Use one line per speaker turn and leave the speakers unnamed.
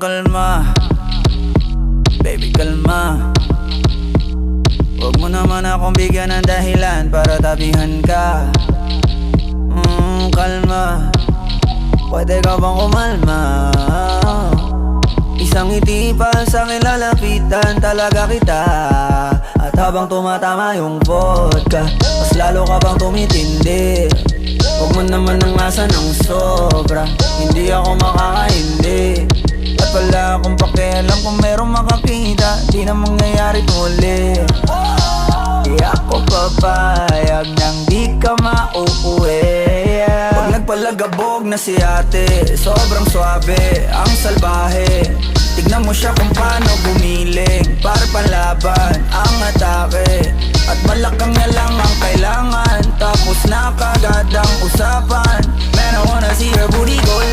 kalma, baby kalma. Huwag mo naman akong bigyan ng dahilan para tabihan ka. Kalma, pwede ka bang kumalma? Isang ngiti pa sa akin lalapitan talaga kita. At habang tumatama yung vodka, mas lalo ka bang tumitindi. Huwag mo naman ang asa ng sobra, hindi ako makakaindi. At wala akong pakialam kung merong makakita, di na mangyayari tuli. Di ako papayag nang di ka mauuwi. Pag nagpalagabog na si ate, sobrang swabe, ang salbahe. Tignan mo siya kung paano gumiling, para panlaban ang atake. At malakang na lang ang kailangan, tapos na kagad ang usapan. Man, I wanna see her booty go